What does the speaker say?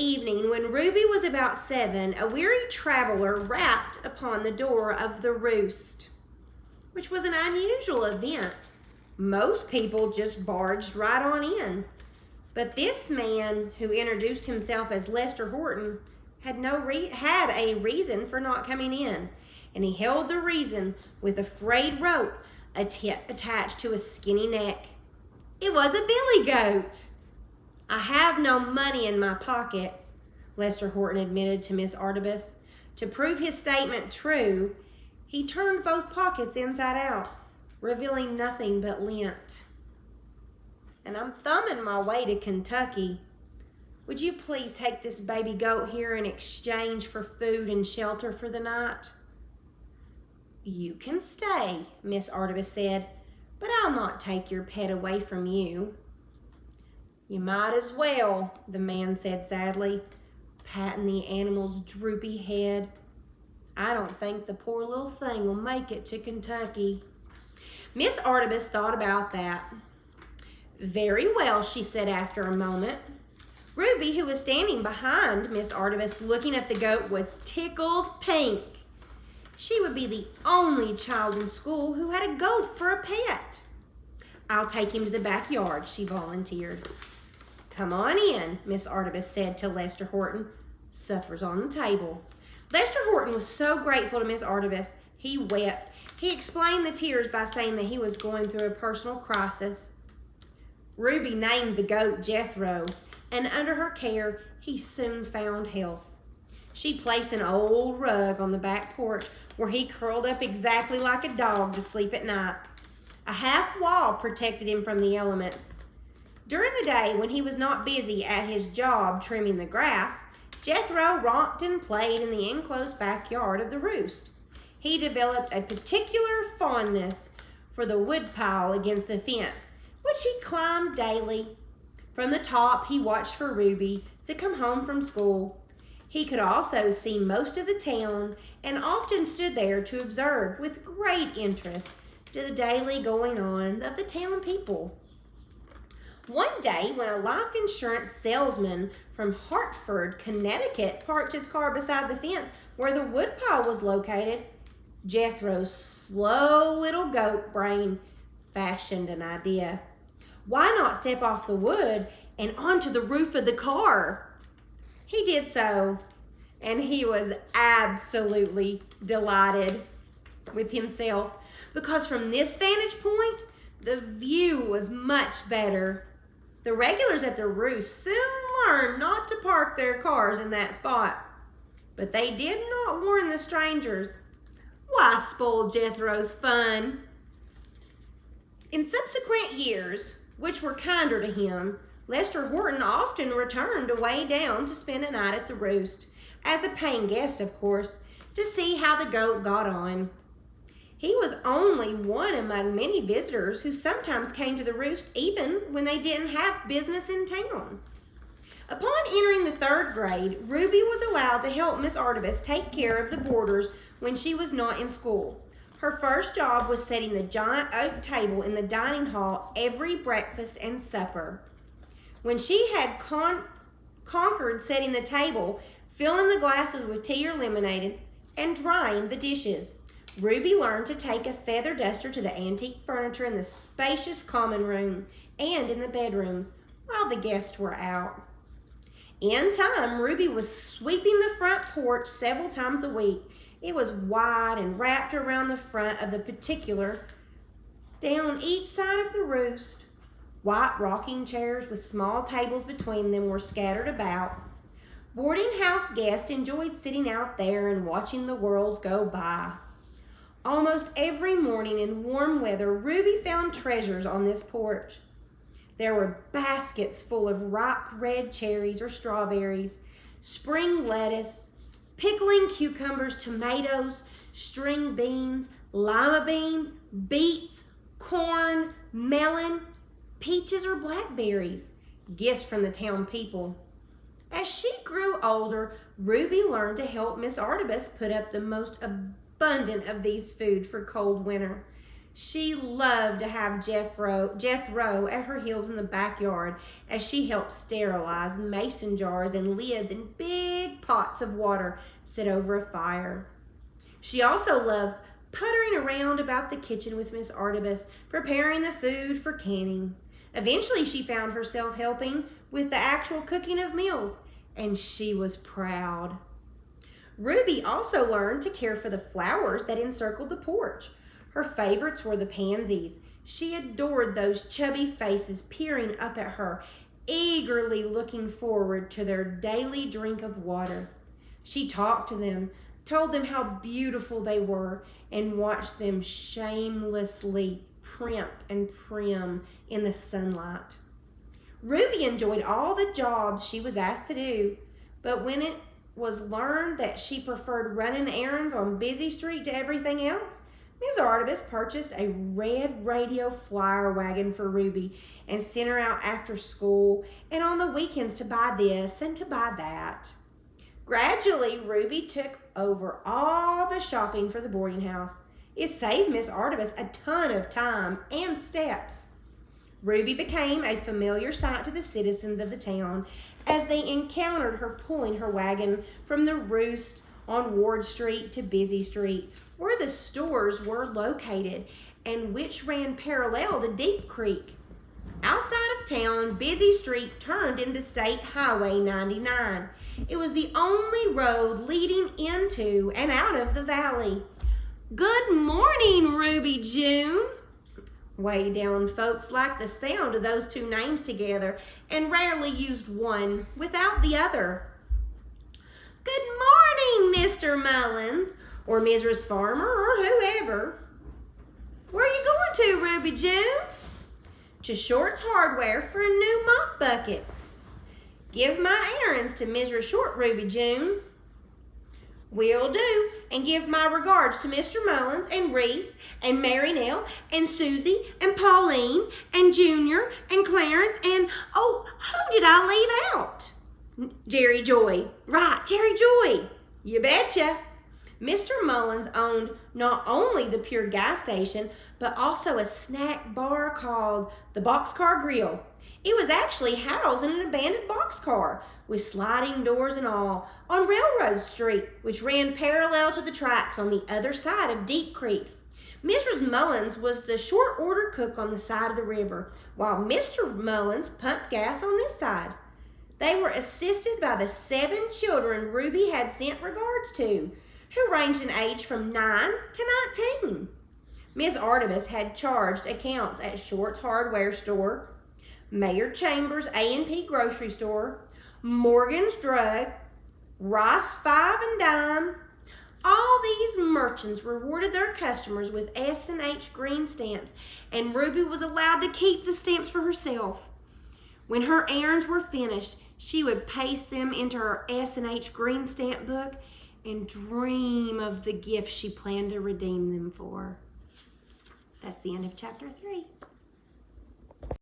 evening, when Ruby was about 7, a weary traveler rapped upon the door of the roost, which was an unusual event. Most people just barged right on in. But this man, who introduced himself as Lester Horton, had a reason for not coming in, and he held the reason with a frayed rope attached to his skinny neck. It was a billy goat. "I have no money in my pockets," Lester Horton admitted to Miss Artibus. To prove his statement true, he turned both pockets inside out, revealing nothing but lint. "And I'm thumbing my way to Kentucky. Would you please take this baby goat here in exchange for food and shelter for the night?" "You can stay," Miss Artibus said, "but I'll not take your pet away from you." "You might as well," the man said sadly, patting the animal's droopy head. "I don't think the poor little thing will make it to Kentucky." Miss Artibus thought about that. "Very well," she said after a moment. Ruby, who was standing behind Miss Artibus looking at the goat, was tickled pink. She would be the only child in school who had a goat for a pet. "I'll take him to the backyard," she volunteered. "Come on in," Miss Artibus said to Lester Horton. "Supper's on the table." Lester Horton was so grateful to Miss Artibus, he wept. He explained the tears by saying that he was going through a personal crisis. Ruby named the goat Jethro, and under her care, he soon found health. She placed an old rug on the back porch where he curled up exactly like a dog to sleep at night. A half wall protected him from the elements. During the day, when he was not busy at his job trimming the grass, Jethro romped and played in the enclosed backyard of the roost. He developed a particular fondness for the woodpile against the fence, which he climbed daily. From the top, he watched for Ruby to come home from school. He could also see most of the town and often stood there to observe with great interest the daily going on of the town people. One day, when a life insurance salesman from Hartford, Connecticut, parked his car beside the fence where the woodpile was located, Jethro's slow little goat brain fashioned an idea. Why not step off the wood and onto the roof of the car? He did so, and he was absolutely delighted with himself, because from this vantage point, the view was much better. The regulars at the roost soon learned not to park their cars in that spot, but they did not warn the strangers. Why spoil Jethro's fun? In subsequent years, which were kinder to him, Lester Horton often returned away down to spend a night at the roost, as a paying guest, of course, to see how the goat got on. He was only one among many visitors who sometimes came to the roost even when they didn't have business in town. Upon entering the 3rd grade, Ruby was allowed to help Miss Artibus take care of the boarders when she was not in school. Her first job was setting the giant oak table in the dining hall every breakfast and supper. When she had conquered setting the table, filling the glasses with tea or lemonade, and drying the dishes, Ruby learned to take a feather duster to the antique furniture in the spacious common room and in the bedrooms while the guests were out. In time, Ruby was sweeping the front porch several times a week. It was wide and wrapped around the front of the particular. Down each side of the roost, white rocking chairs with small tables between them were scattered about. Boarding house guests enjoyed sitting out there and watching the world go by. Almost every morning in warm weather, Ruby found treasures on this porch. There were baskets full of ripe red cherries or strawberries, spring lettuce, pickling cucumbers, tomatoes, string beans, lima beans, beets, corn, melon, peaches, or blackberries, gifts from the town people. As she grew older, Ruby learned to help Miss Artibus put up the most abundant of these food for cold winter. She loved to have Jethro at her heels in the backyard as she helped sterilize mason jars and lids in big pots of water set over a fire. She also loved puttering around about the kitchen with Miss Artibus, preparing the food for canning. Eventually, she found herself helping with the actual cooking of meals, and she was proud. Ruby also learned to care for the flowers that encircled the porch. Her favorites were the pansies. She adored those chubby faces peering up at her, eagerly looking forward to their daily drink of water. She talked to them, told them how beautiful they were, and watched them shamelessly primp and prim in the sunlight. Ruby enjoyed all the jobs she was asked to do, but when it was learned that she preferred running errands on Busy Street to everything else, Ms. Artibus purchased a red radio flyer wagon for Ruby and sent her out after school and on the weekends to buy this and to buy that. Gradually, Ruby took over all the shopping for the boarding house. It saved Miss Artibus a ton of time and steps. Ruby became a familiar sight to the citizens of the town as they encountered her pulling her wagon from the Roost on Ward Street to Busy Street, where the stores were located and which ran parallel to Deep Creek. Outside of town, Busy Street turned into State Highway 99. It was the only road leading into and out of the valley. "Good morning, Ruby June." Way down folks liked the sound of those two names together and rarely used one without the other. "Good morning, Mr. Mullins," or Mrs. Farmer, or whoever. "Where are you going to, Ruby June?" "To Short's Hardware for a new mop bucket." "Give my errands to Mrs. Short, Ruby June." "Will do, and give my regards to Mr. Mullins and Reese and Mary Nell and Susie and Pauline and Junior and Clarence and, oh, who did I leave out? Jerry Joy." "Right, Jerry Joy." "You betcha." Mr. Mullins owned not only the Pure gas station, but also a snack bar called the Boxcar Grill. It was actually housed in an abandoned boxcar with sliding doors and all on Railroad Street, which ran parallel to the tracks on the other side of Deep Creek. Mrs. Mullins was the short order cook on the side of the river, while Mr. Mullins pumped gas on this side. They were assisted by the 7 children Ruby had sent regards to, who ranged in age from 9 to 19. Ms. Artibus had charged accounts at Short's Hardware Store, Mayor Chambers A&P Grocery Store, Morgan's Drug, Rice 5 and Dime. All these merchants rewarded their customers with S&H green stamps, and Ruby was allowed to keep the stamps for herself. When her errands were finished, she would paste them into her S&H green stamp book and dream of the gifts she planned to redeem them for. That's the end of chapter 3.